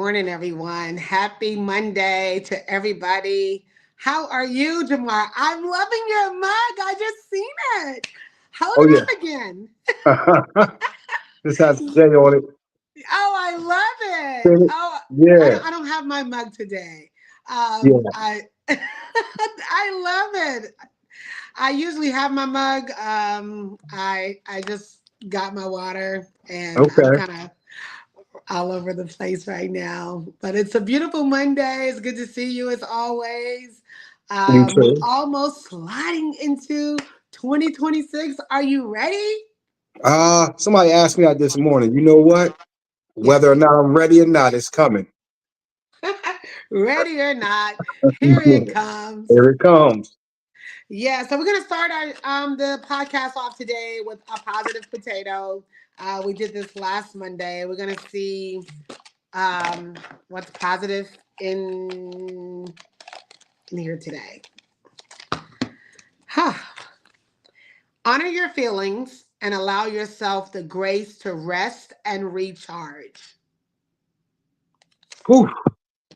morning, everyone. Happy Monday to everybody. How are you, Jamar? I'm loving your mug. I just seen it. Hold Oh it yeah. up again. This has J on it. Oh, I love it. Feel it? Oh, I Yeah, don't. I don't have my mug today. yeah. I I love it. I usually have my mug. I just got my water, and I'm Okay. kind of all over the place right now. But it's a beautiful Monday. It's good to see you as always. You We too. almost sliding into 2026. Are you ready? Somebody asked me that this morning. You know what? Whether or Yes. not I'm ready or not, it's coming. Ready or not, here it Here comes. it comes. Yeah, so we're gonna start our the podcast off today with a positive potato. We did this last Monday. We're gonna see what's positive in in here today. Huh. Honor your feelings and allow yourself the grace to rest and recharge. Whew,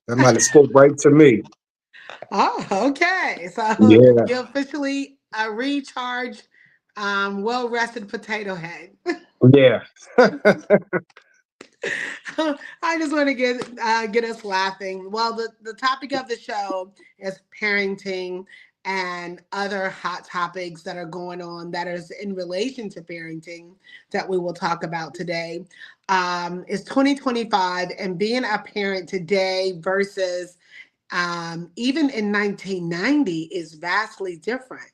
that might have spoke right to me. Oh, okay. So Yeah, you officially recharge well rested potato head. yeah. I just want to get us laughing. Well, the topic of the show is parenting and other hot topics that are going on that is in relation to parenting that we will talk about today. It's 2025 and being a parent today versus even in 1990 is vastly different.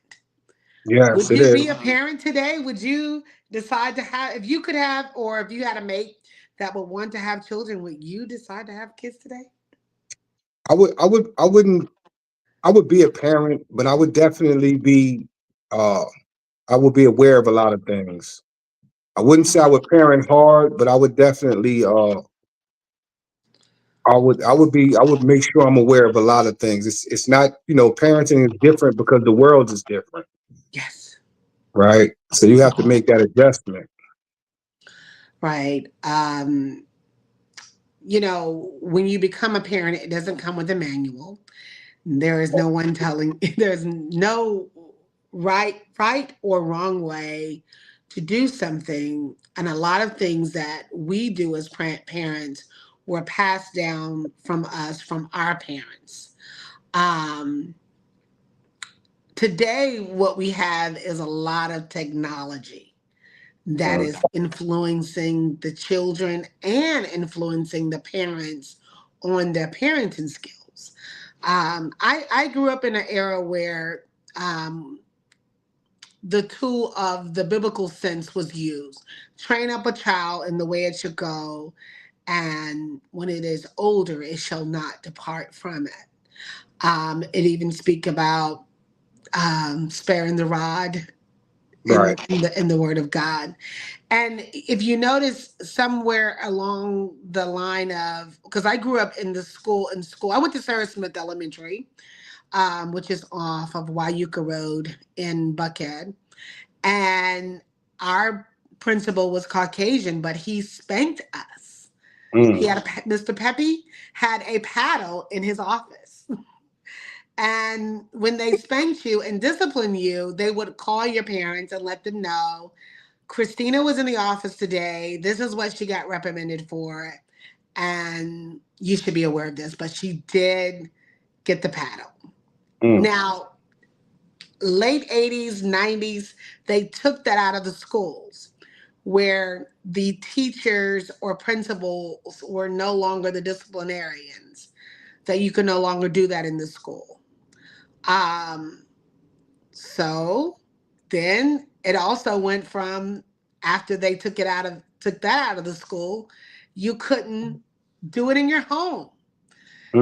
Yes, Would it you is. be a parent today? Would you decide to have, if you could have, or if you had a mate that would want to have children, would you decide to have kids today? I would be a parent, but I would definitely be. Uh, I would be aware of a lot of things. I wouldn't say I would parent hard, but I would definitely. I would make sure I'm aware of a lot of things. It's not, parenting is different because the world is different, Yes. right? So you have to make that adjustment. Right. When you become a parent, it doesn't come with a manual. There is no one telling, there's no right or wrong way to do something. And a lot of things that we do as parents were passed down from us, from our parents. Um, Today, what we have is a lot of technology that Mm. is influencing the children and influencing the parents on their parenting skills. I grew up in an era where um, the tool of the biblical sense was used. Train up a child in the way it should go, and when it is older, it shall not depart from it. It even speak about sparing the rod Right. in the Word of God. And if you notice somewhere along the line of, because I grew up in school, I went to Sarah Smith Elementary, which is off of Wyuka Road in Buckhead, and our principal was Caucasian, but he spanked us. He Mm. had Mr. Peppy had a paddle in his office. And when they spanked you and disciplined you, they would call your parents and let them know Christina was in the office today. This is what she got reprimanded for. And you should be aware of this, but she did get the paddle. Mm. Now, late 80s, 90s, they took that out of the schools where the teachers or principals were no longer the disciplinarians, that you could no longer do that in the school. Um, So then it also went from after they took that out of the school, you couldn't do it in your home.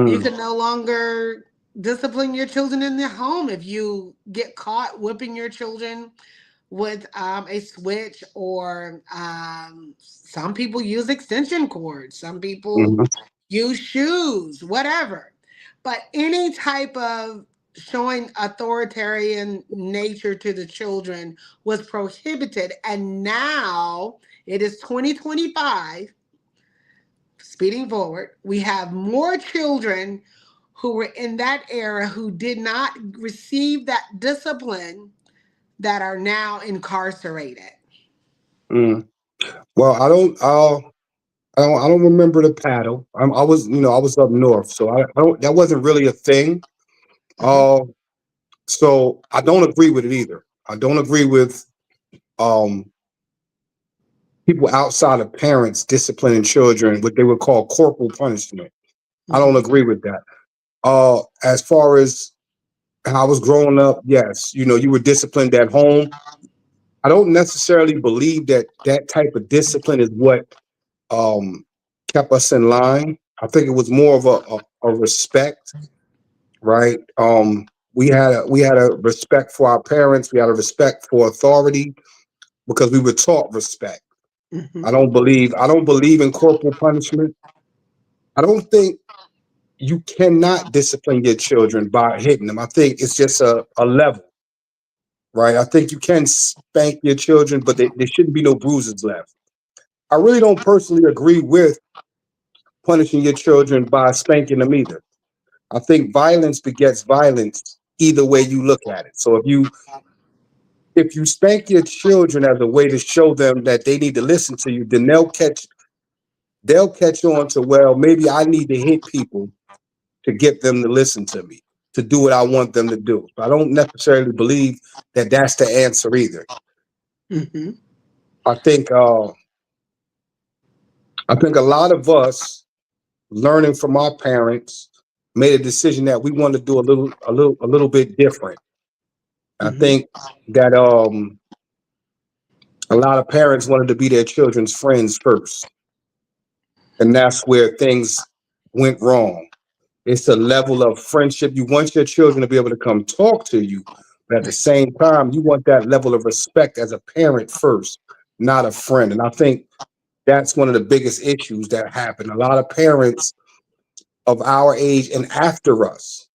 You Mm. could no longer discipline your children in their home if you get caught whipping your children with a switch or some people use extension cords, some people Mhm. use shoes, whatever. But any type of showing authoritarian nature to the children was prohibited. And now it is 2025. speeding forward, we have more children who were in that era who did not receive that discipline that are now incarcerated. Mm. Well, I don't remember the paddle. I was, I was up north, so I don't. That wasn't really a thing. Mhm, Uh, so I don't agree with it either. I don't agree with um people outside of parents disciplining children, what they would call corporal punishment. I don't mhm, agree with that. As far as how I was growing up, yes, you were disciplined at home. I don't necessarily believe that that type of discipline is what um, kept us in line. I think it was more of a respect, right? We had a respect for our parents. We had a respect for authority because we were taught respect. mhm, I don't believe in corporal punishment. I don't think you cannot discipline your children by hitting them. I think it's just a level, right? I think you can spank your children, but there shouldn't be no bruises left. I really don't personally agree with punishing your children by spanking them either. I think violence begets violence either way you look at it. So if you spank your children as a way to show them that they need to listen to you, then they'll catch on to, well, maybe I need to hit people to get them to listen to me, to do what I want them to do. I don't necessarily believe that that's the answer either. mhm, I think uh, I think a lot of us learning from our parents made a decision that we want to do a little bit different. I mhm, think that a lot of parents wanted to be their children's friends first, and that's where things went wrong. It's a level of friendship. You want your children to be able to come talk to you, but at the right. same time, you want that level of respect as a parent first, not a friend. And I think that's one of the biggest issues that happen. A lot of parents of our age and after us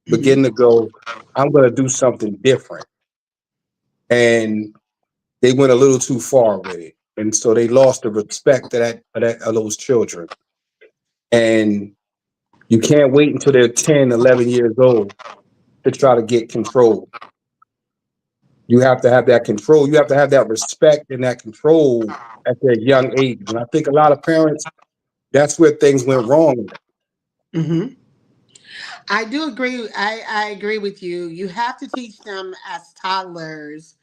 Mhm, begin to go, I'm going to do something different. And they went a little too far with it. And so they lost the respect of those children. And you can't wait until they're 10, 11 years old to try to get control. You have to have that control. You have to have that respect and that control at their young age. And I think a lot of parents, that's where things went wrong. mhm. I do agree. I agree with you. You have to teach them as toddlers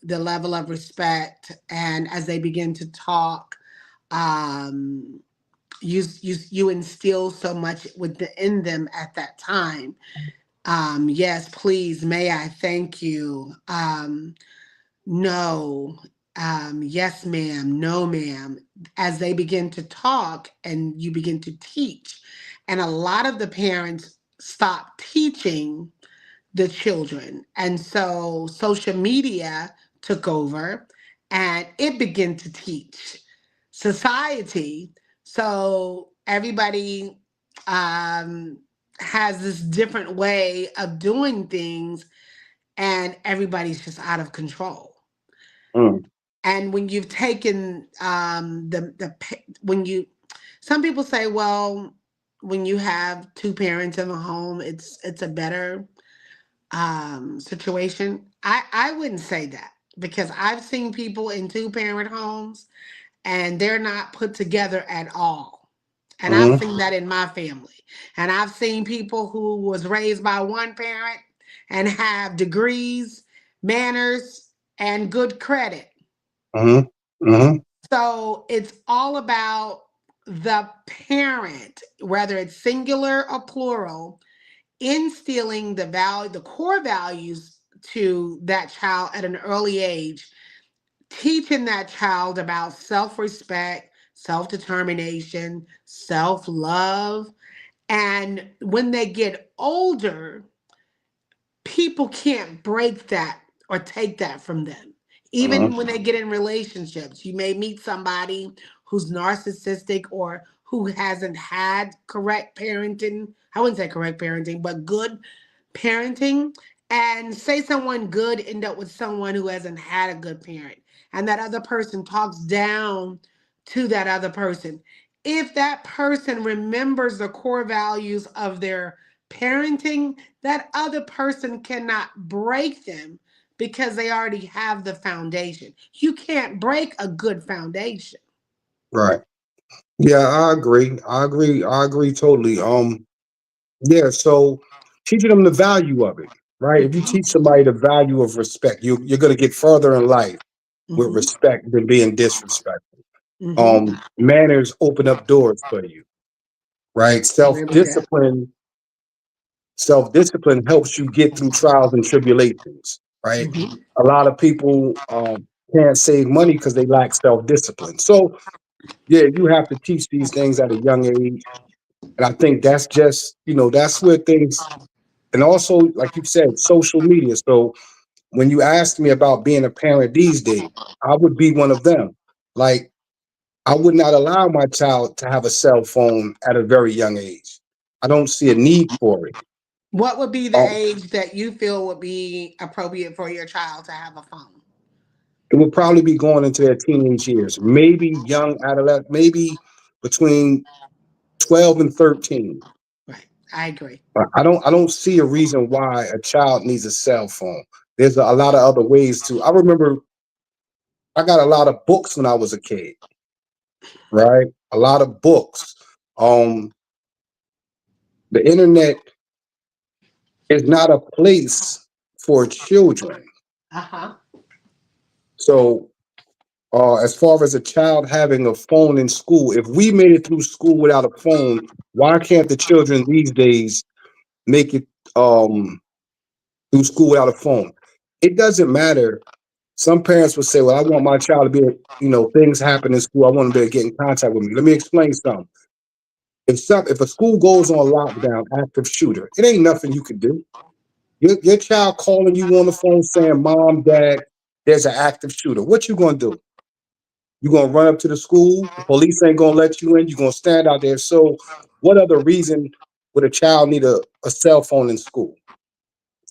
the level of respect, and as they begin to talk, um, you instill so much within them at that time. Yes, please, may I thank you. No, yes, ma'am, no, ma'am. As they begin to talk and you begin to teach, and a lot of the parents stop teaching the children. And so social media took over and it began to teach society. So everybody um, has this different way of doing things, and everybody's just out of control. Mm, And when you've taken when you, some people say, well, when you have two parents in the home, it's a better situation. I wouldn't say that, because I've seen people in two parent homes and they're not put together at all. And I've mm, seen that in my family. And I've seen people who was raised by one parent and have degrees, manners, and good credit. mm, mm, So it's all about the parent, whether it's singular or plural, instilling the core values to that child at an early age, teaching that child about self-respect, self-determination, self-love. And when they get older, people can't break that or take that from them. Even mm, when they get in relationships, you may meet somebody who's narcissistic or who hasn't had correct parenting. I wouldn't say correct parenting, but good parenting. And say someone good end up with someone who hasn't had a good parent. And that other person talks down to that other person. if that person remembers the core values of their parenting, that other person cannot break them because they already have the foundation. You can't break a good foundation. Right. Yeah, I agree. I agree totally. Yeah, so teaching them the value of it, right? If you teach somebody the value of respect, you're gonna get further in life with Mm-hmm. respect than being disrespectful. Mm-hmm. Manners open up doors for you, right? Agree with that. Self discipline helps you get through trials and tribulations, right? Mm-hmm. A lot of people can't save money because they lack self discipline. So yeah, you have to teach these things at a young age, and I think that's just that's where things. And also, like you said, social media. So when you asked me about being a parent these days, I would be one of them. Like I would not allow my child to have a cell phone at a very young age. I don't see a need for it. What would be the Um, age that you feel would be appropriate for your child to have a phone? it would probably be going into their teenage years, maybe young adolescent, maybe between 12 and 13. Right. I agree. I don't see a reason why a child needs a cell phone. There's a lot of other ways to. I remember I got a lot of books when I was a kid, right? A lot of books. Um, the internet is not a place for children. Uh-huh. So, as far as a child having a phone in school, if we made it through school without a phone, why can't the children these days make it through school without a phone? It doesn't matter. Some parents would say, "Well, I want my child to be, things happen in school. I want them to be able to get in contact with me." Let me explain something. If a school goes on lockdown, active shooter, it ain't nothing you can do. Your child calling you on the phone saying, "Mom, Dad, there's an active shooter." What you gonna do? You gonna run up to the school? The police ain't gonna let you in. You gonna stand out there. So, what other reason would a child need a cell phone in school?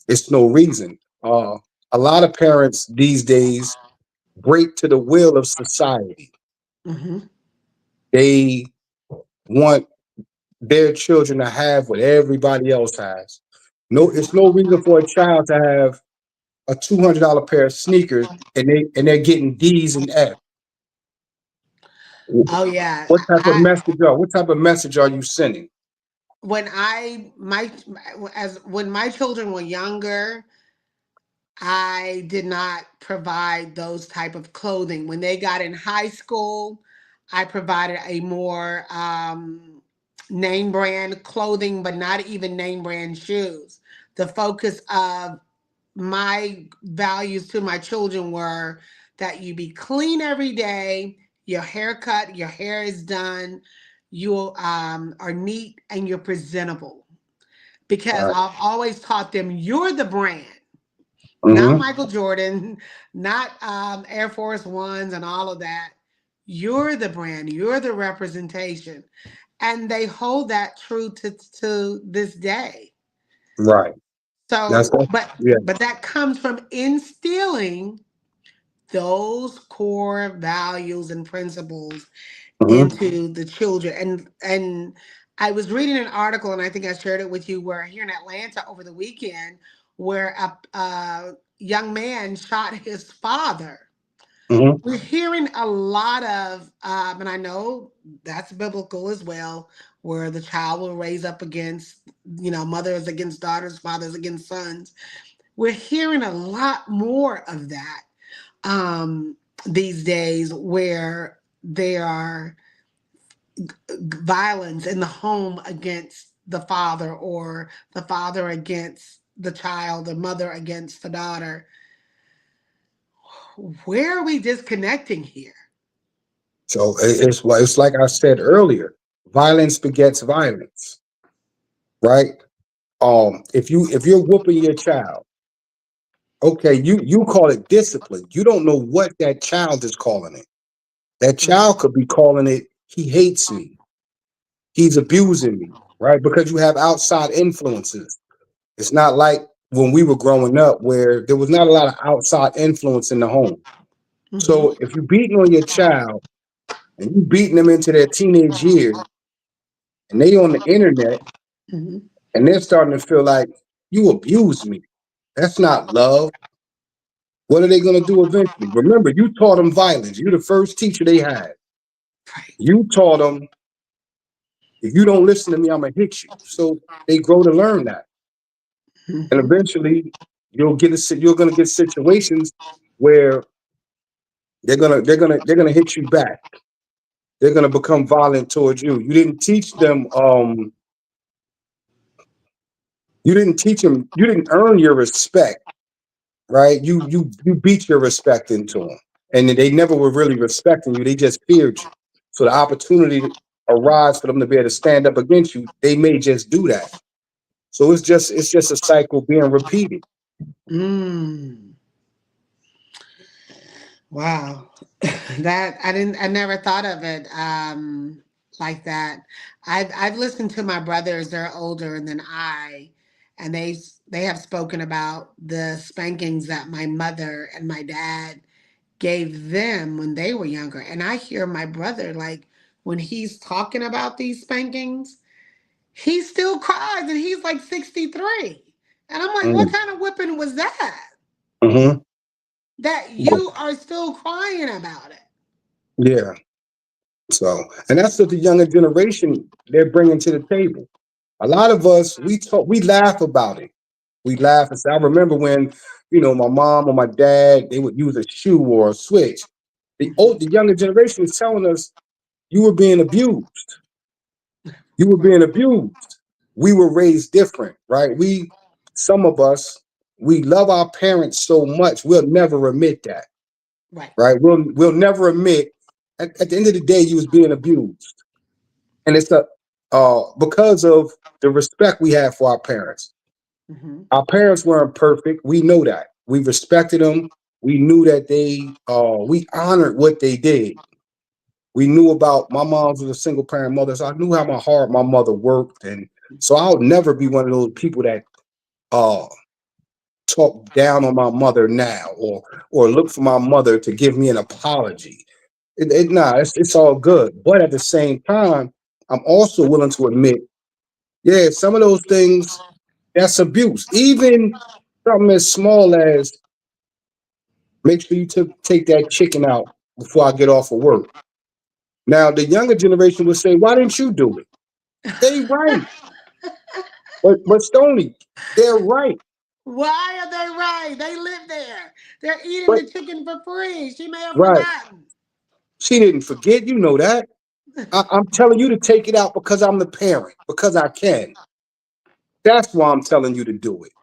It's no reason. A lot of parents these days break to the will of society. Mm-hmm. They want their children to have what everybody else has. No, it's no reason for a child to have a $200 pair of sneakers and they're getting D's and F. Oh yeah. What type of message are you sending? When I my as when my children were younger, I did not provide those type of clothing. When they got in high school, I provided a more name brand clothing, but not even name brand shoes. The focus of my values to my children were that you be clean every day, your haircut, your hair is done, you are neat and you're presentable. Because Right. I've always taught them you're the brand, not Mm-hmm. Michael Jordan, not Air Force Ones and all of that. You're the brand, you're the representation. And they hold that true to this day. Right. That's So, that. but Yeah. but that comes from instilling those core values and principles Mm-hmm. into the children. And I was reading an article, and I think I shared it with you, where here in Atlanta over the weekend, where a young man shot his father. Mm-hmm. We're hearing a lot of, and I know that's biblical as well, where the child will raise up against, mothers against daughters, fathers against sons. We're hearing a lot more of that these days, where there are violence in the home against the father, or the father against the child, the mother against the daughter. Where are we disconnecting here? So it's like I said earlier, violence begets violence, right? If you're whooping your child, okay, you call it discipline. You don't know what that child is calling it. That child could be calling it, he hates me, he's abusing me, right? Because you have outside influences. It's not like when we were growing up where there was not a lot of outside influence in the home. Mm-hmm. So if you're beating on your child and you beating them into their teenage years, and they on the internet, Mhm. and they're starting to feel like you abused me. That's not love. What are they going to do eventually? Remember, you taught them violence. You're the first teacher they had. Right. You taught them, if you don't listen to me, I'm gonna hit you. So they grow to learn that, and Mhm. eventually you're gonna get situations where they're gonna hit you back. They're gonna become violent towards you. You didn't teach them. You didn't teach them. You didn't earn your respect, right? You beat your respect into them, and they never were really respecting you. They just feared you. So the opportunity to arise for them to be able to stand up against you, they may just do that. So it's just a cycle being repeated. Mm. Wow. That I never thought of it like that. I've listened to my brothers, they're older than I, and they have spoken about the spankings that my mother and my dad gave them when they were younger. And I hear my brother, like, when he's talking about these spankings, he still cries and he's like 63. And I'm like, what Mm. kind of whipping was that? Hmm. That you are still crying about it. Yeah. So, and that's what the younger generation they're bringing to the table. A lot of us we laugh about it. We laugh and say, I remember when my mom or my dad they would use a shoe or a switch. The younger generation is telling us you were being abused. You were being abused. We were raised different, right? Some of us, we love our parents so much, we'll never admit that, Right. right? We'll never admit at the end of the day you was being abused. And it's because of the respect we have for our parents. Hmm. Our parents weren't perfect. We know that. We respected them. We knew that we honored what they did. We knew about my mom was a single parent mother, so I knew how hard my mother worked, and so I'll never be one of those people that uh talk down on my mother now, or look for my mother to give me an apology. Nah, it's all good, but at the same time, I'm also willing to admit, yeah, some of those things that's abuse. Even something as small as make sure you take that chicken out before I get off of work. Now the younger generation would say, "Why didn't you do it?" They right. But Stoney, they're right. Why are they right? They live there. They're eating But the chicken for free. She may have right, forgotten. she didn't forget. You know that. I'm telling you to take it out because I'm the parent, because I can. That's why I'm telling you to do it,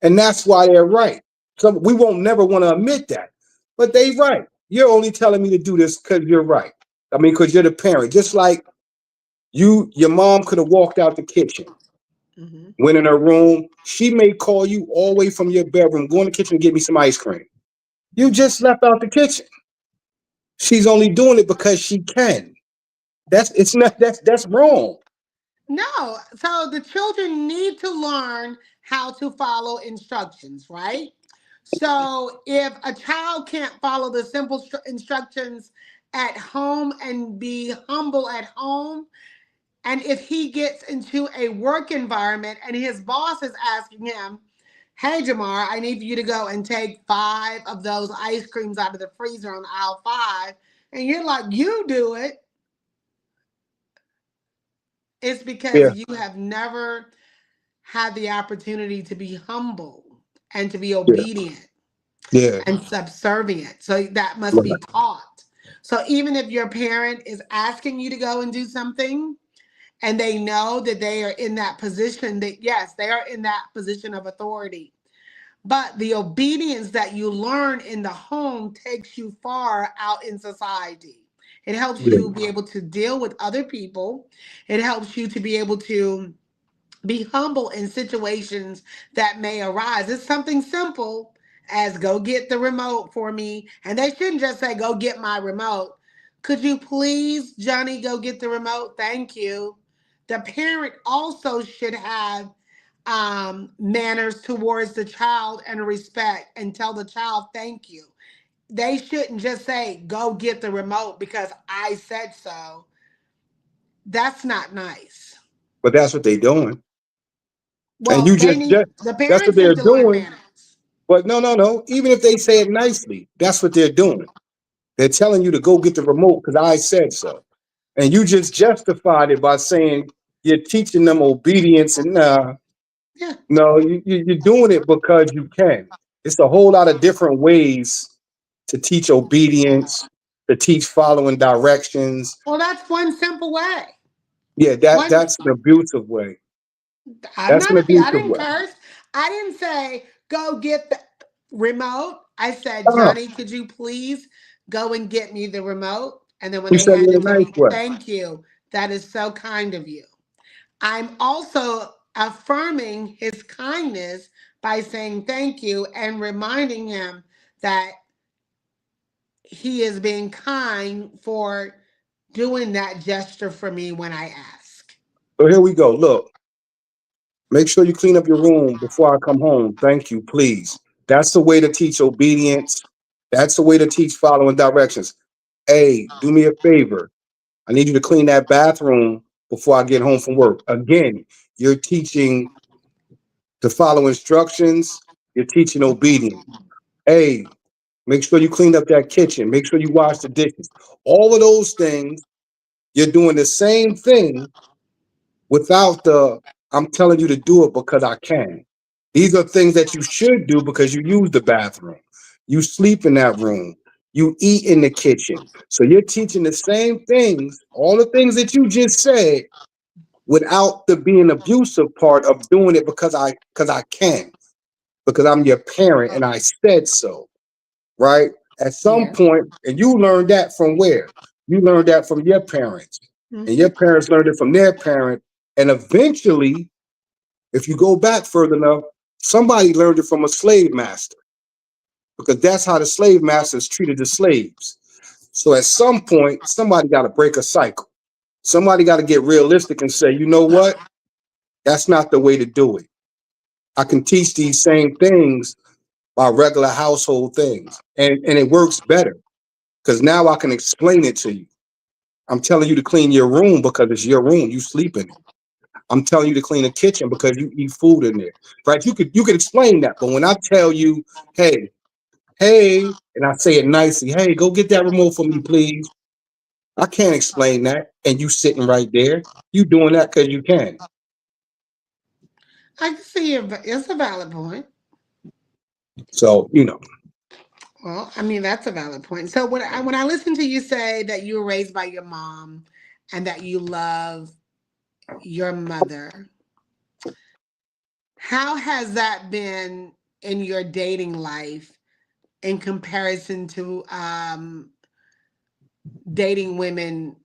and that's why they're right. So we won't never want to admit that, but they right. You're only telling me to do this because you're right. I mean, because you're the parent. Just like your mom could have walked out the kitchen, Hmm. went in her room. She may call you all the way from your bedroom, go in the kitchen and get me some ice cream. You just left out the kitchen. She's only doing it because she can. That's wrong. No. So the children need to learn how to follow instructions, right? So if a child can't follow the simple instructions at home and be humble at home, and if he gets into a work environment and his boss is asking him, hey, Jamar, I need you to go and take 5 of those ice creams out of the freezer on aisle 5, and you're like, you do it, it's because Yeah, you have never had the opportunity to be humble and to be yeah, obedient yeah. and subservient. So that must be Right. taught. So even if your parent is asking you to go and do something, and they know that they are in that position, that yes, they are in that position of authority, but the obedience that you learn in the home takes you far out in society. It helps Yeah, you be able to deal with other people. It helps you to be able to be humble in situations that may arise. It's something simple as go get the remote for me. And they shouldn't just say, go get my remote. Could you please, Johnny, go get the remote? Thank you. The parent also should have manners towards the child and respect and tell the child thank you. they shouldn't just say, go get the remote because I said so. That's not nice. But that's what they're doing. And Well, you just the that's what parents they're need to learn doing. manners. But no, no, no. Even if they say it nicely, that's what they're doing. They're telling you to go get the remote because I said so. And you just justified it by saying you're teaching them obedience. And Yeah. no, you're doing it because you can. It's a whole lot of different ways to teach obedience, to teach following directions. Well, that's one simple way. Yeah, One, that's an abusive way. I'm That's not an a, I abusive didn't way. curse. I didn't say, go get the remote. I said, Uh, Johnny, could you please go and get me the remote? And then when you they said it in handed a to nice me, way. thank you. That is so kind of you. I'm also affirming his kindness by saying thank you and reminding him that he is being kind for doing that gesture for me when I ask. So here we go. Look, make sure you clean up your room before I come home. Thank you, please. That's the way to teach obedience. That's the way to teach following directions. Hey, do me a favor. I need you to clean that bathroom before I get home from work. Again, you're teaching to follow instructions. You're teaching obedience. Hey, make sure you clean up that kitchen. Make sure you wash the dishes. All of those things, you're doing the same thing without the I'm telling you to do it because I can. These are things that you should do because you use the bathroom. You sleep in that room. You eat in the kitchen. So you're teaching the same things, all the things that you just said, without the being abusive part of doing it because I can, because I'm your parent and I said so, right? At some Yeah. point, and you learned that from where? You learned that from your parents, and your Hmm. parents learned it from their parent, and eventually, if you go back further enough, somebody learned it from a slave master because that's how the slave masters treated the slaves. So at some point, somebody got to break a cycle. Somebody got to get realistic and say, you know what? That's not the way to do it. I can teach these same things by regular household things, and it works better because now I can explain it to you. I'm telling you to clean your room because it's your room. You sleep in it. I'm telling you to clean the kitchen because you eat food in there. Right? You could explain that, but when I tell you, hey, hey, and I say it nicely, hey, go get that remote for me, please. I can't explain that. And you sitting right there. You doing that because you can. I can see it's a valid point. So, Well, I mean that's a valid point. So when I listen to you say that you were raised by your mom and that you love your mother, how has that been in your dating life in comparison to dating women?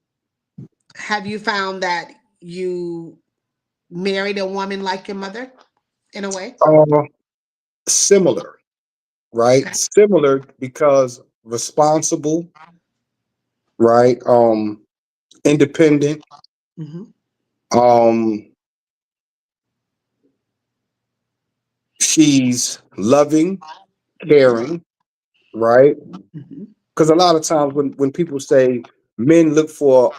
Have you found that you married a woman like your mother in a way? uh, similar, right? Okay. Similar because responsible, right? Independent, Hmm. um, she's loving, caring, right? Hmm. Because a lot of times when people say men look for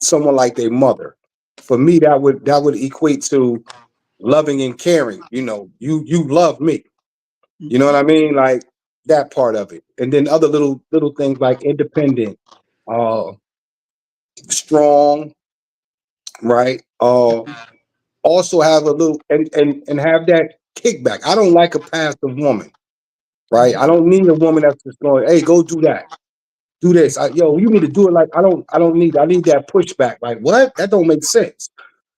someone like their mother, for me that would equate to loving and caring. You love me. You know what I Hmm. mean? Like that part of it, and then other little things like independent, uh, strong, right? Also have a little and have that kickback. I don't like a passive woman, right? I don't need a woman that's just going, hey, go do that. Do this. Yo, you need to do it like I need that pushback. Like what? That don't make sense.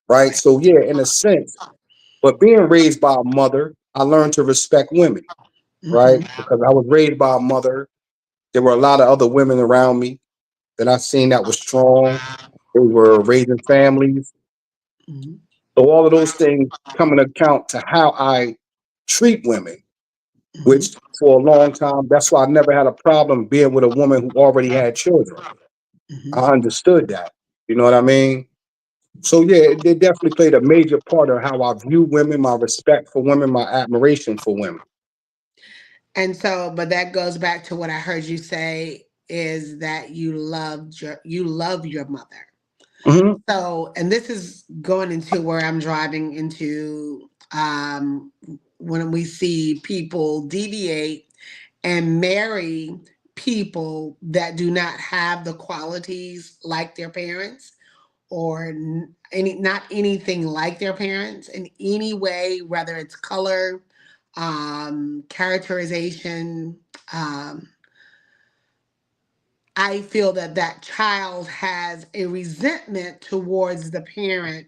Right. So yeah, in a sense, but being raised by a mother, I learned to respect women, right? Hmm. Because I was raised by a mother. There were a lot of other women around me that I seen that was strong. They were raising families. Hmm. So all of those things come into account to how I treat women, Hmm. which for a long time, that's why I never had a problem being with a woman who already had children. I Hmm. understood that. You know what I mean? So yeah, it definitely played a major part of how I view women, my respect for women, my admiration for women. And so, but that goes back to what I heard you say is that you love your mother. Hmm. So, and this is going into where I'm driving into when we see people deviate and marry people that do not have the qualities like their parents or not anything like their parents in any way, whether it's color, characterization. Um, I feel that that child has a resentment towards the parent,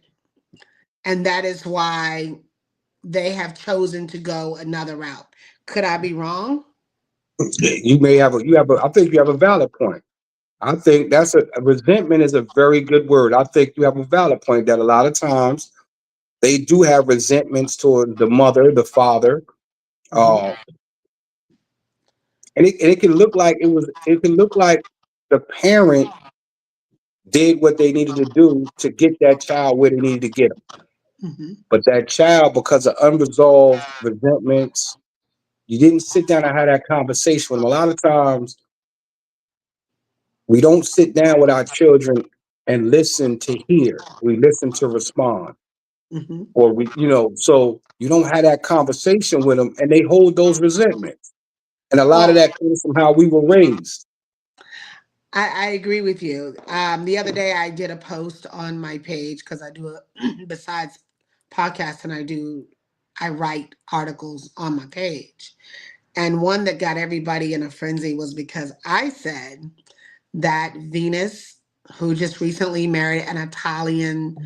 and that is why they have chosen to go another route. Could I be wrong? You may have I think you have a valid point. I think a resentment is a very good word. I think you have a valid point that a lot of times they do have resentments toward the mother, the father, Hmm. uh, and it can look like it can look like the parent did what they needed to do to get that child where they needed to get them. Hmm. But that child, because of unresolved resentments, you didn't sit down and have that conversation with them. A lot of times, we don't sit down with our children and listen to hear. We listen to respond, Hmm. or so you don't have that conversation with them, and they hold those resentments. And a lot of Well, that comes from how we were raised. I agree with you. The other day I did a post on my page because I do a besides podcasts and I write articles on my page. And one that got everybody in a frenzy was because I said that Venus, who just recently married an Italian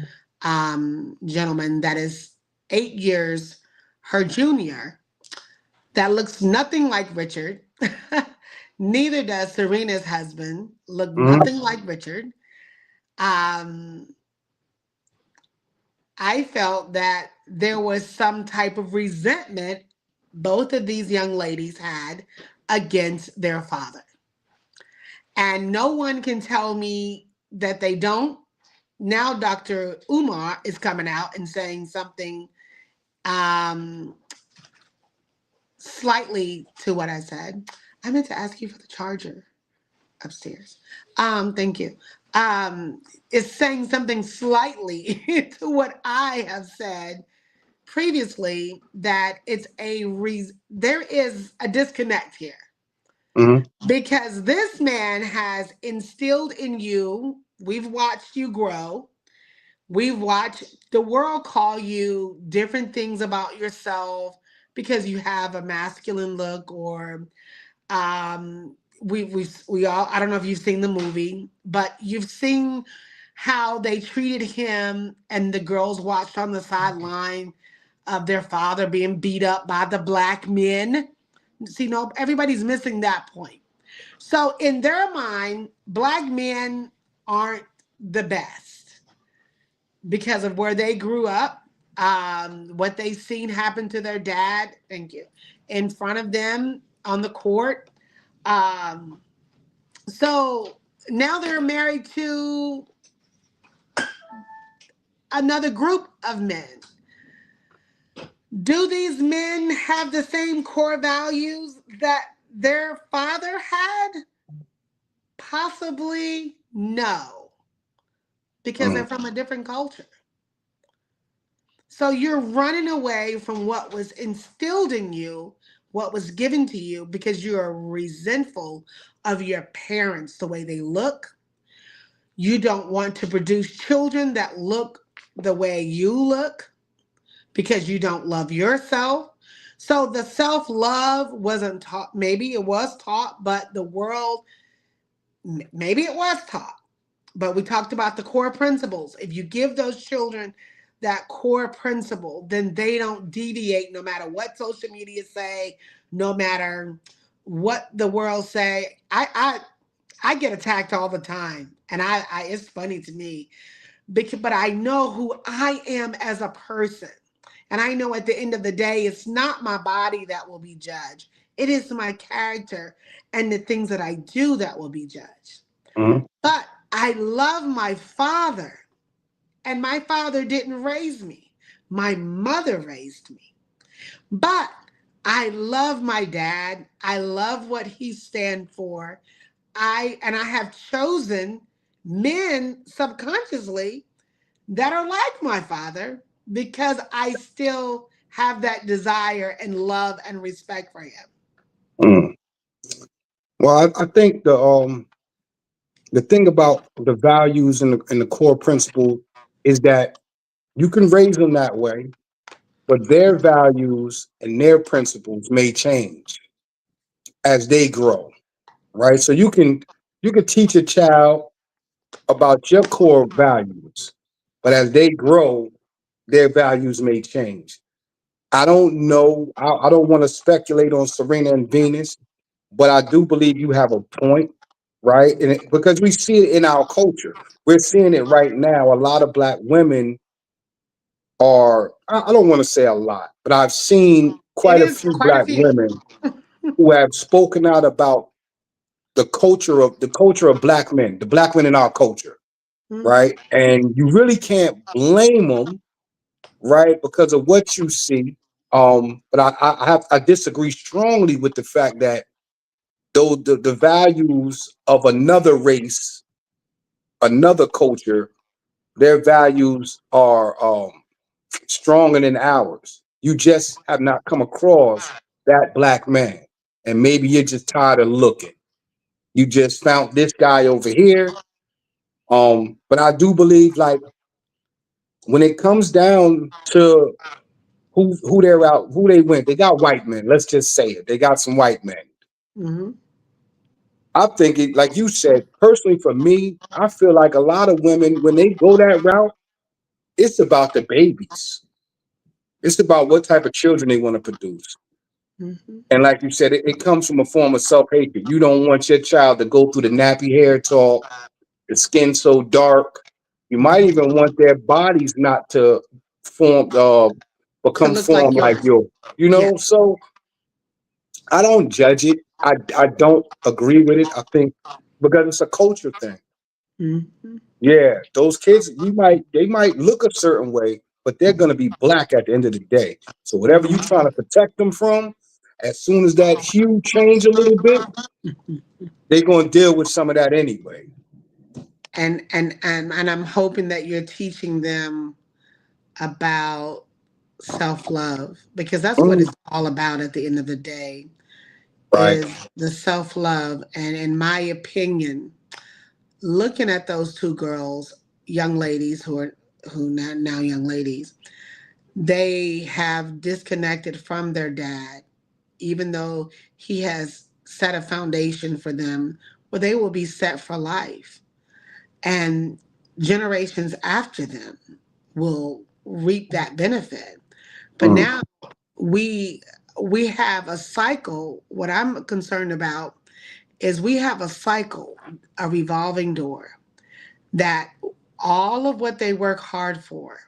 gentleman that is 8 years her junior, that looks nothing like Richard. Neither does Serena's husband look Mhm. nothing like Richard. Um, I felt that there was some type of resentment both of these young ladies had against their father. And no one can tell me that they don't. Now, Dr. Umar is coming out and saying something um, slightly to what I said. I meant to ask you for the charger upstairs. Thank you. Is saying something slightly to what I have said previously that there is a disconnect here Mhm. because this man has instilled in you. We've watched you grow. We've watched the world call you different things about yourself because you have a masculine look or we all, I don't know if you've seen the movie, but you've seen how they treated him and the girls watched on the sideline of their father being beat up by the black men. See, no, everybody's missing that point. So in their mind, black men aren't the best because of where they grew up, what they seen happen to their dad. Thank you. In front of them on the court. Um, so now they're married to another group of men. Do these men have the same core values that their father had? Possibly no, because they're Mhm. from a different culture. So you're running away from what was instilled in you, what was given to you, because you are resentful of your parents, the way they look. You don't want to produce children that look the way you look because you don't love yourself. So the self love wasn't taught. Maybe it was taught, but the world, maybe it was taught. But we talked about the core principles. If you give those children that core principle, then they don't deviate no matter what social media say, no matter what the world say. I get attacked all the time, and I it's funny to me because but I know who I am as a person. And I know at the end of the day, it's not my body that will be judged. It is my character and the things that I do that will be judged. Mhm. But I love my father, and my father didn't raise me. My mother raised me. But I love my dad. I love what he stands for. I have chosen men subconsciously that are like my father because I still have that desire and love and respect for him. Mm. Well, I think the thing about the values and the core principle is that you can raise them that way, but their values and their principles may change as they grow, right? So you can teach a child about your core values, but as they grow, their values may change. I don't know. I don't want to speculate on Serena and Venus, but I do believe you have a point, right? Because we see it in our culture. We're seeing it right now. A lot of black women are, I don't want to say a lot, but I've seen It quite a is few quite a black few. women who have spoken out about the culture of black men, the black men in our culture, Mhm. right? And you really can't blame them, right, because of what you see. But I disagree strongly with the fact that though the values of another race, another culture, their values are stronger than ours. You just have not come across that black man, and maybe you're just tired of looking. You just found this guy over here. But I do believe, like, when it comes down to who they're out, who they went, they got white men. Let's just say it. They got some white men. Mhm. I think it, like you said, personally for me, I feel like a lot of women, when they go that route, it's about the babies. It's about what type of children they want to produce. Mhm. And like you said, it comes from a form of self-hatred. You don't want your child to go through the nappy hair talk, the skin so dark. You might Mhm. even want their bodies not to form, To become look like formed like yours. yours. Yeah. So I don't judge it. I don't agree with it. I think because it's a culture thing. Mhm. Yeah, those kids, they might look a certain way, but they're gonna be black at the end of the day. So whatever you trying to protect them from, as soon as that hue change a little bit, Mhm. they're gonna deal with some of that anyway. And I'm hoping that you're teaching them about self-love because that's what Mm, it's all about at the end of the day right. is the self-love. And in my opinion, looking at those two girls, young ladies who now young ladies, they have disconnected from their dad, even though he has set a foundation for them where they will be set for life. And generations after them will reap that benefit. But Mm, now we we have a cycle. What I'm concerned about is we have a cycle, a revolving door that all of what they work hard for,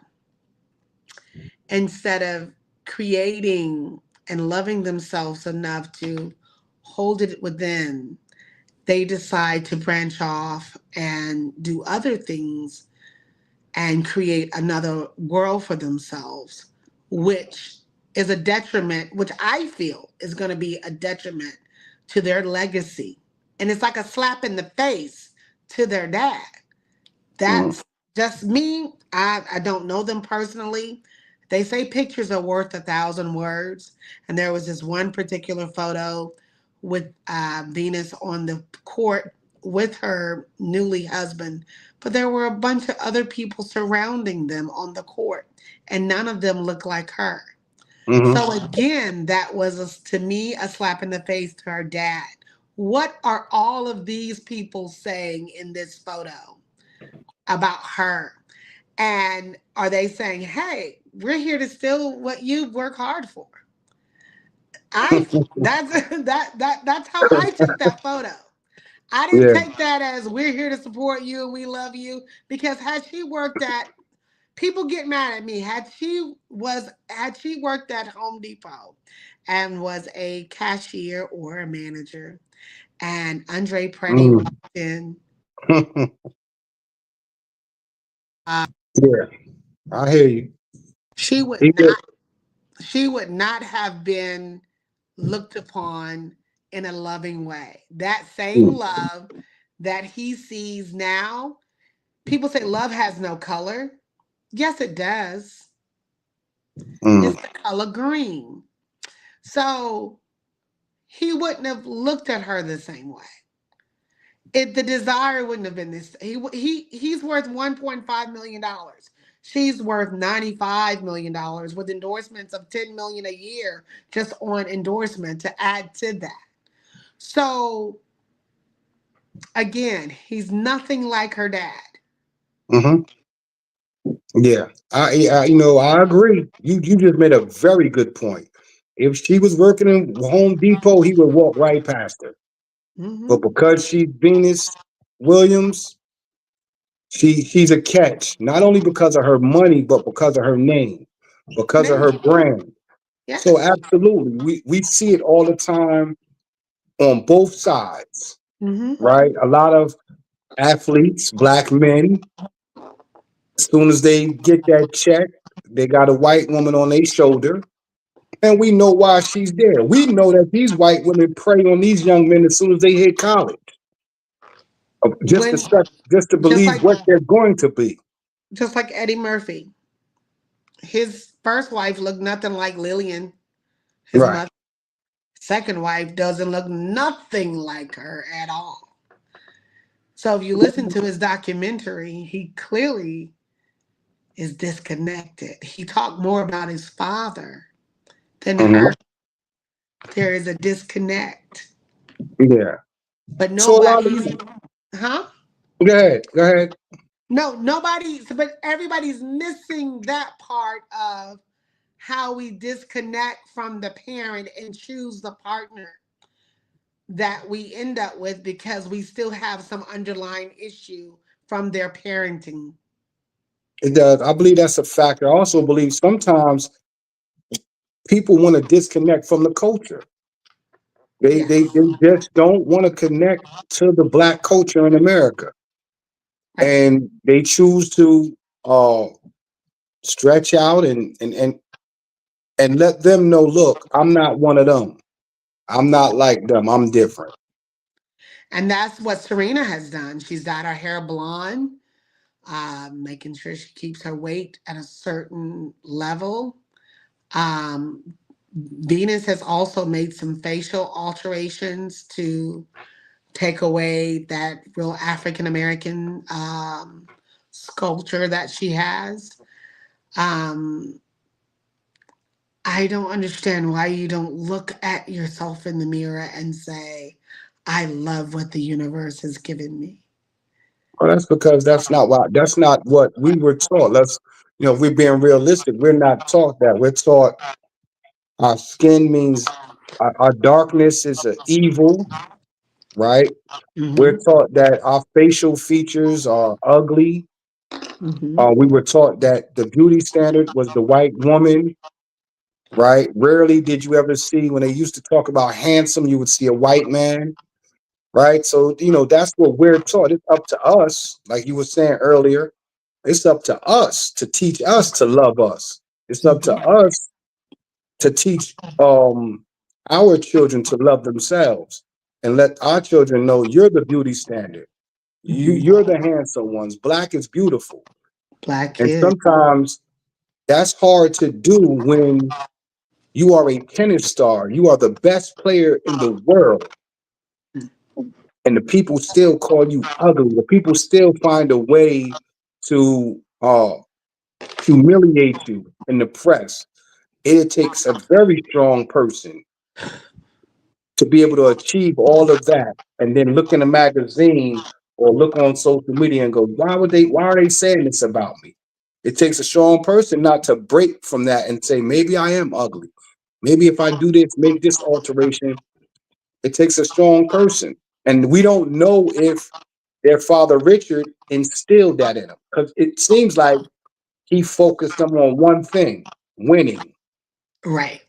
instead of creating and loving themselves enough to hold it within, they decide to branch off and do other things and create another world for themselves, which is a detriment, which I feel is going to be a detriment to their legacy. And it's like a slap in the face to their dad. mm, That's just me. I don't know them personally. They say pictures are worth 1,000 words. And there was this one particular photo with Venus on the court with her newly husband, but there were a bunch of other people surrounding them on the court, and none of them looked like her. mm-hmm. So again, that was to me a slap in the face to her dad. What are all of these people saying in this photo about her? And are they saying, "Hey, we're here to steal what you work hard for"? I that's that's how I took that photo. I didn't Yeah. take that as we're here to support you and we love you, because had she worked at, people get mad at me, had she worked at Home Depot and was a cashier or a manager, and Andre Pretty Mm. walked in, Yeah, I hear you. she would Either, not she would not have been looked upon in a loving way. That same Mm, love that he sees now, people say love has no color. Yes, it does. mm, It's the color green. So he wouldn't have looked at her the same way. The desire wouldn't have been this. He's worth $1.5 million. She's worth $95 million with endorsements of $10 million a year just on endorsement to add to that. So again, he's nothing like her dad. hmm. Yeah, I agree. You just made a very good point. If she was working in Home Depot, he would walk right past her. But Hmm. because she's Venus Williams, she's a catch. Not only because of her money, but because of her name, Her because of name. her brand. So Yes. absolutely, we see it all the time on both sides, Hmm. right? A lot of athletes, black men, as soon as they get that check, they got a white woman on their shoulder, and we know why she's there. We know that these white women prey on these young men as soon as they hit college, When just to just believe like what they're going to be. just like Eddie Murphy, his first wife looked nothing like Lillian, his Right. mother. Second wife doesn't look nothing like her at all. So if you listen to his documentary, he clearly is disconnected. He talked more about his father than her. Mhm. There is a disconnect. Yeah. But So a lot of nobody's, huh? go ahead, go ahead. No, nobody's, but everybody's missing that part of how we disconnect from the parent and choose the partner that we end up with because we still have some underlying issue from their parenting. It does. I believe that's a factor. I also believe sometimes people want to disconnect from the culture. They Yes. just don't want to connect to the black culture in America, Right. and they choose to uh, stretch out and let them know, look, I'm not one of them. I'm not like them. I'm different. And that's what Serena has done. She's dyed her hair blonde, making sure she keeps her weight at a certain level. Um, Venus has also made some facial alterations to take away that real African American sculpture that she has. Um, I don't understand why you don't look at yourself in the mirror and say, I love what the universe has given me. Well, that's because that's not what we were taught. If we're being realistic, we're not taught that. We're taught our skin means our darkness is an evil, right? We're Hmm. taught that our facial features are ugly. Hmm. We were taught that the beauty standard was the white woman, right? Rarely did you ever see when they used to talk about handsome, you would see a white man, right? So, that's what we're taught. It's up to us, like you were saying earlier, it's up to us to teach us to love us. It's up to Hmm. us to teach our children to love themselves and let our children know you're the beauty standard. You're Hmm. the handsome ones. Black is beautiful. Black And kid. sometimes that's hard to do when you are a tennis star. You are the best player in the world. And the people still call you ugly. The people still find a way to humiliate you in the press. It takes a very strong person to be able to achieve all of that and then look in a magazine or look on social media and go, why are they saying this about me? It takes a strong person not to break from that and say, maybe I am ugly. Maybe if I do this, make this alteration, it takes a strong person. And we don't know if their father Richard instilled that in them because it seems like he focused them on one thing, winning. Right.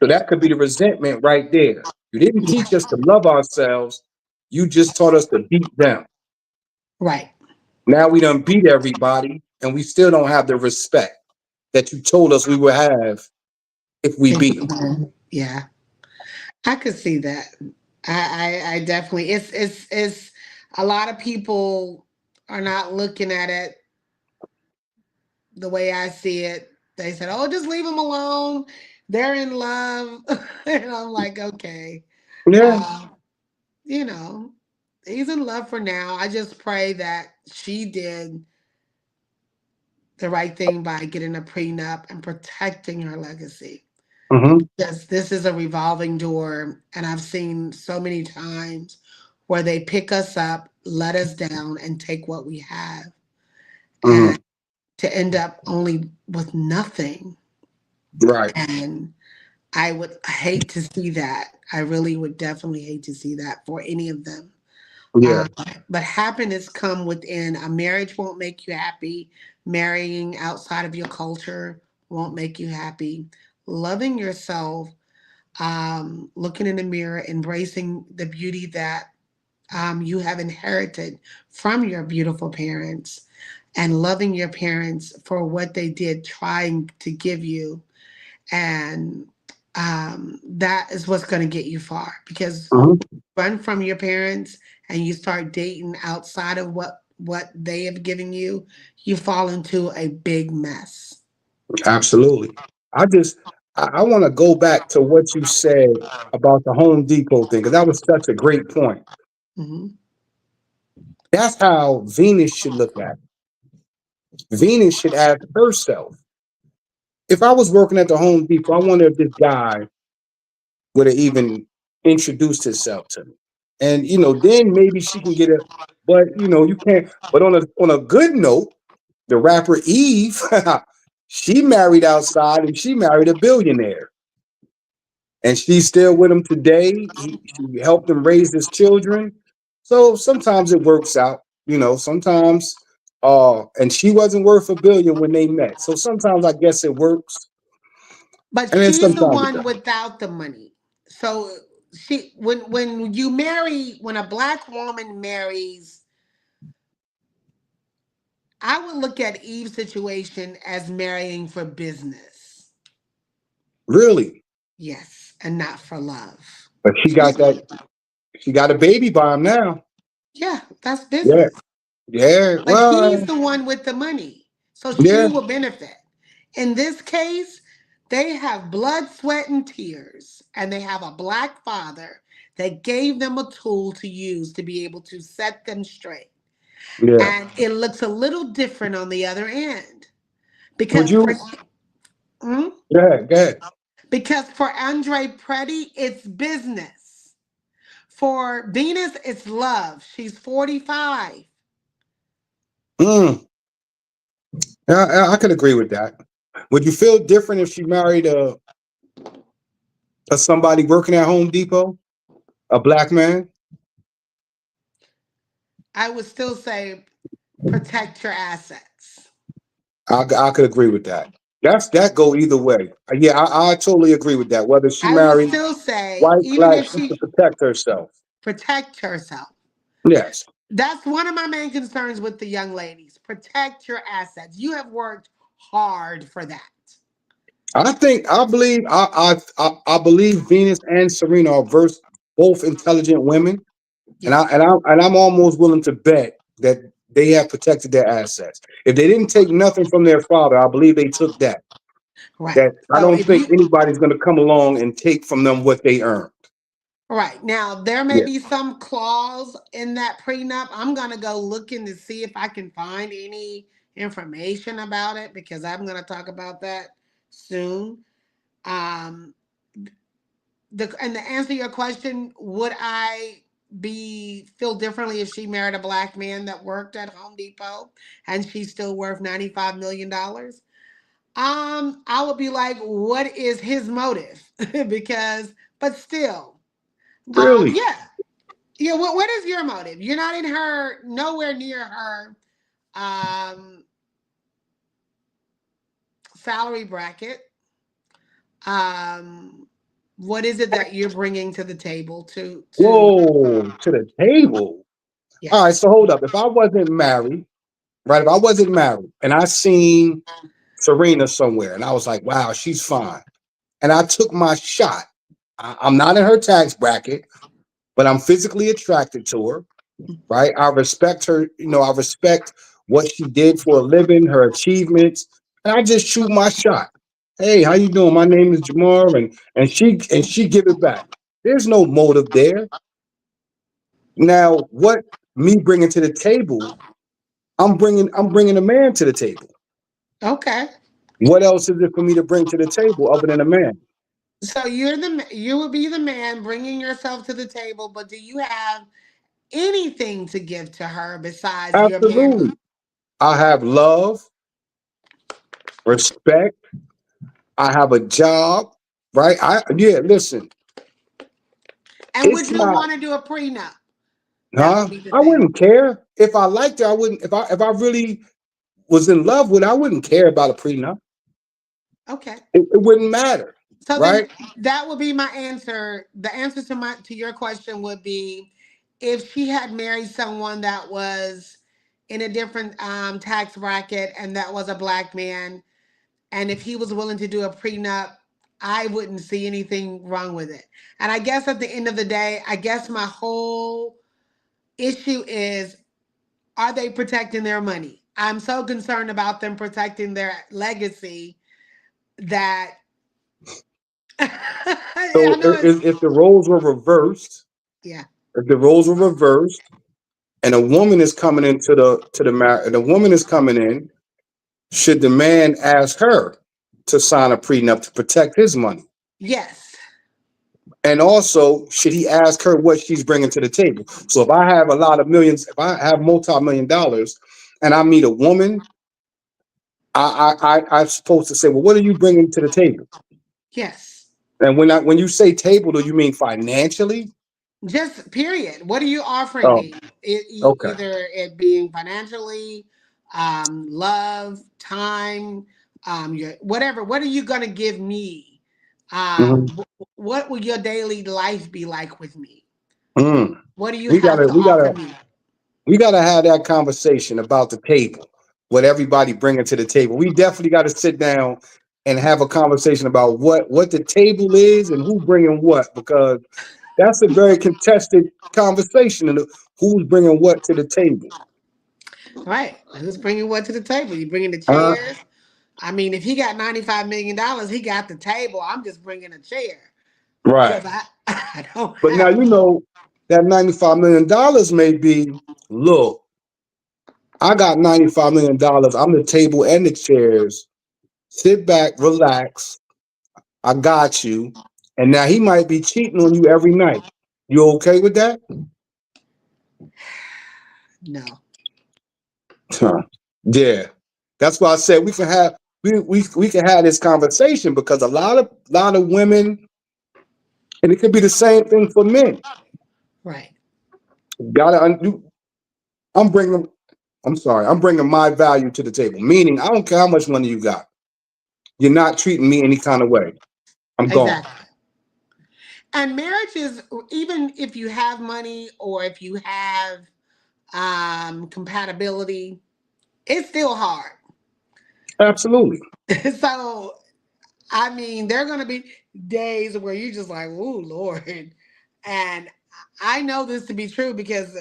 So that could be the resentment right there. You didn't teach us to love ourselves. You just taught us to beat them. Right. Now we done beat everybody and we still don't have the respect that you told us we would have if we beat them. Yeah, I could see that. I definitely, it's a lot of people are not looking at it the way I see it. They said, "Oh, just leave them alone. They're in love," and I'm like, okay, Yeah. uh, you know, he's in love for now. I just pray that she did the right thing by getting a prenup and protecting her legacy. Hmm. Because this is a revolving door, and I've seen so many times where they pick us up, let us down, and take what we have, Hmm. and to end up only with nothing. Right. And I would hate to see that. I really would definitely hate to see that for any of them. Yeah. Uh, but happiness come within. A marriage won't make you happy. Marrying outside of your culture won't make you happy. Loving yourself, looking in the mirror, embracing the beauty that you have inherited from your beautiful parents, and loving your parents for what they did, trying to give you, and that is what's going to get you far. Because Hmm. run from your parents and you start dating outside of what they have given you, you fall into a big mess. Absolutely. I just I want to go back to what you said about the Home Depot thing because that was such a great point. Hmm. That's how Venus should look at it. Venus should ask herself, if I was working at the Home Depot, I wonder if this guy would have even introduced himself to me. And then maybe she can get it, but you can't. But on a good note, the rapper Eve, she married outside and she married a billionaire. And she's still with him today. She helped him raise his children. So sometimes it works out, sometimes and she wasn't worth a billion when they met. So sometimes I guess it works. But And then she's the sometimes it one doesn't. without the money. So she when you marry, when a black woman marries, I would look at Eve's situation as marrying for business. Really. Yes, and not for love. But she got a baby by him now. Yeah, that's Yeah. business. Yeah. But he's Well, the one with the money. So she yeah. will benefit. In this case, they have blood, sweat, and tears, and they have a black father that gave them a tool to use to be able to set them straight. Yeah. And it looks a little different on the other end. Would Because for you? hmm? Go ahead. Go ahead. Because for Andre Pretty, it's business. For Venus, it's love. She's 45. Mm, I could agree with that. Would you feel different if she married a somebody working at Home Depot, a black man? I would still say protect your assets. I could agree with that. That go either way. Yeah, I totally agree with that. Whether she I would married still say, white, even black, if she should she protect herself. protect herself. Yes. That's one of my main concerns with the young ladies. Protect your assets. You have worked hard for that. I believe Venus and Serena are both intelligent women, and I Yes. and I and I'm almost willing to bet that they have protected their assets. If they didn't take nothing from their father, I believe they took that. Right. That I So don't if think you anybody's going to come along and take from them what they earned. right now there may Yeah. be some clause in that prenup. I'm gonna go looking to see if I can find any information about it because I'm gonna talk about that soon. Um and to answer your question, would I be feel differently if she married a black man that worked at Home Depot and she's still worth $95 million? I would be like, what is his motive? Because, but still, Really? yeah, yeah. What is your motive? You're not in her, nowhere near her um salary bracket. Um, what is it that you're bringing to the table to Whoa, to the table. All right, yes. so hold up. If I wasn't married, right? If I wasn't married and I seen Serena somewhere and I was like, wow, she's fine. And I took my shot. I'm not in her tax bracket, but I'm physically attracted to her, right? I respect her, I respect what she did for a living, her achievements, and I just shoot my shot. Hey, how you doing? My name is Jamar, and she give it back. There's no motive there. Now, what me bringing to the table? I'm bringing a man to the table. Okay. What else is it for me to bring to the table other than a man? So you would be the man bringing yourself to the table, but do you have anything to give to her besides your man? Absolutely. I have love, respect. I have a job, right? Listen, And would it's you not, want to do a prenup? That huh? would be the I thing. wouldn't care. If I liked her, I wouldn't if I really was in love with her, I wouldn't care about a prenup. Okay. It wouldn't matter, So then right? that would be my answer. The answer to your question would be if she had married someone that was in a different tax bracket and that was a black man, and if he was willing to do a prenup, I wouldn't see anything wrong with it. And I guess at the end of the day, I guess my whole issue is, are they protecting their money? I'm so concerned about them protecting their legacy that I So know it's, if the roles were reversed, yeah. if the roles were reversed, and a woman is coming into the marriage, and a woman is coming in, should the man ask her to sign a prenup to protect his money? Yes. And also, should he ask her what she's bringing to the table? So if I have a lot of millions, if I have multi-million dollars, and I meet a woman, I'm supposed to say, well, what are you bringing to the table? Yes. And when you say table, do you mean financially? Just period. What are you offering Oh, me? okay. Either it being financially, love, time, your whatever. What are you gonna give me? Mhm. What will your daily life be like with me? Mm. What do you We have gotta, to we offer gotta, me? we gotta have that conversation about the table. What everybody bringing to the table. We definitely got to sit down and have a conversation about what the table is and who bringing what, because that's a very contested conversation and who's bringing what to the table. Right. Who's bringing what to the table? You bringing the Uh, chairs? I mean, if he got $95 million, he got the table. I'm just bringing a chair right. because I don't But now have you one. know that $95 million may be, look, I got $95 million. I'm the table and the chairs. Sit back, relax. I got you. And now he might be cheating on you every night. You okay with that? No. Huh. Yeah. That's why I said we can have this conversation because a lot of women, and it could be the same thing for men. Right. Gotta undo. I'm bringing. I'm sorry. I'm bringing my value to the table. Meaning, I don't care how much money you got. You're not treating me any kind of way. I'm gone. Exactly. And marriage is, even if you have money or if you have compatibility, it's still hard. Absolutely. So I mean, there are gonna be days where you're just like, "Ooh, Lord," and I know this to be true because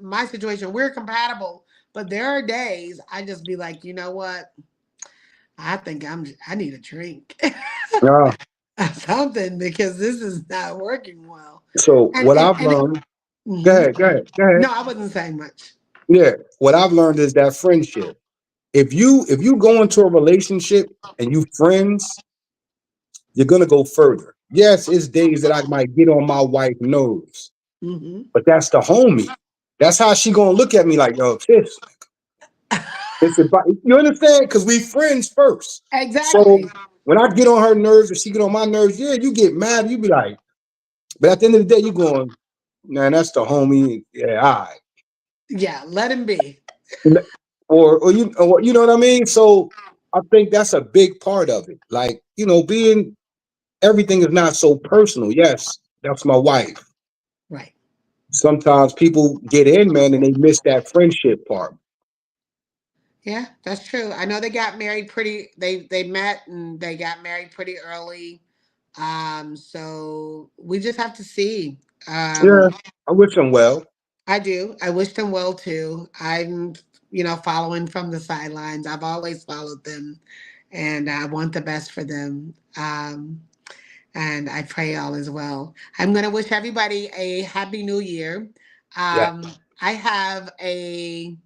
my situation, we're compatible, but there are days I just be like, you know what? I think I need a drink, Yeah. something, because this is not working well. So And what and I've and it, learned. Go mhm. ahead. Go ahead. Go ahead. No, I wasn't saying much. Yeah. What I've learned is that friendship. If you go into a relationship and you friends, you're gonna go further. Yes, it's days that I might get on my wife's nerves, Hmm. but that's the homie. That's how she gonna look at me like, yo, sis. It's about you understand? Because we friends first. So Exactly. when I get on her nerves or she get on my nerves, yeah, you get mad. You be like, but at the end of the day, you going, man, that's the homie. Yeah, all Yeah, let him be. right. Or you know what I mean? So I think that's a big part of it. Like, being everything is not so personal. Yes, that's my wife. Right. Sometimes people get in, man, and they miss that friendship part. Yeah, that's true. I know they got married pretty. They met and they got married pretty early. So we just have to see. Yeah, Um, I wish them well. I do. I wish them well too. I'm, following from the sidelines. I've always followed them, and I want the best for them. And I pray all is well. I'm going to wish everybody a happy new year. Yeah, I have a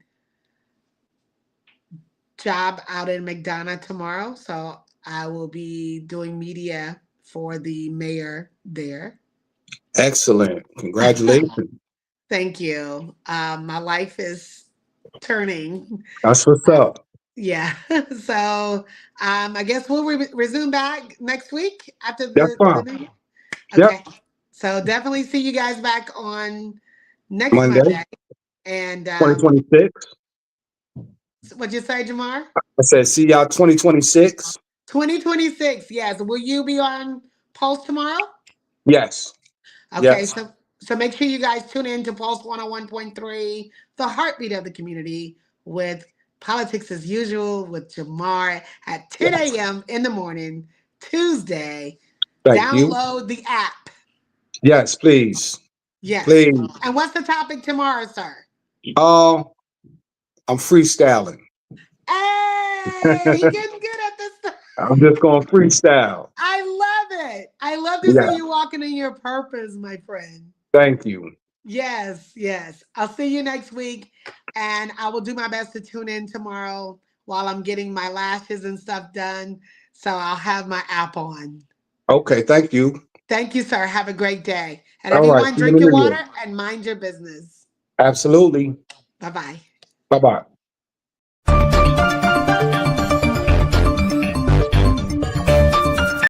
job out in McDonough tomorrow, so I will be doing media for the mayor there. excellent. Congratulations. Thank you. My life is turning. That's what's Uh, up. yeah. So I guess we'll resume back next week after That's the fine. new year. Yep. Okay. So definitely see you guys back on next Monday, Monday. And 2026. what'd you say, Jamar? I said, see y'all 2026. 2026. Yes. Will you be on Pulse tomorrow? Yes. Okay. Yes. So make sure you guys tune in to Pulse 101.3, the heartbeat of the community, with politics as usual with Jamar at 10 Yes. a.m. in the morning, Tuesday. Thank you. Download the app. Yes, please. Yes. Please. And what's the topic tomorrow, sir? Uh, I'm freestyling. Hey, he getting good at this stuff. I'm just going to freestyle. I love it. I love to Yeah. see you walking in your purpose, my friend. Thank you. Yes, yes. I'll see you next week, and I will do my best to tune in tomorrow while I'm getting my lashes and stuff done. So I'll have my app on. Okay. Thank you. Thank you, sir. Have a great day. And All right. everyone, See you in drink the your new year. water and mind your business. Absolutely. Bye bye. Bye bye.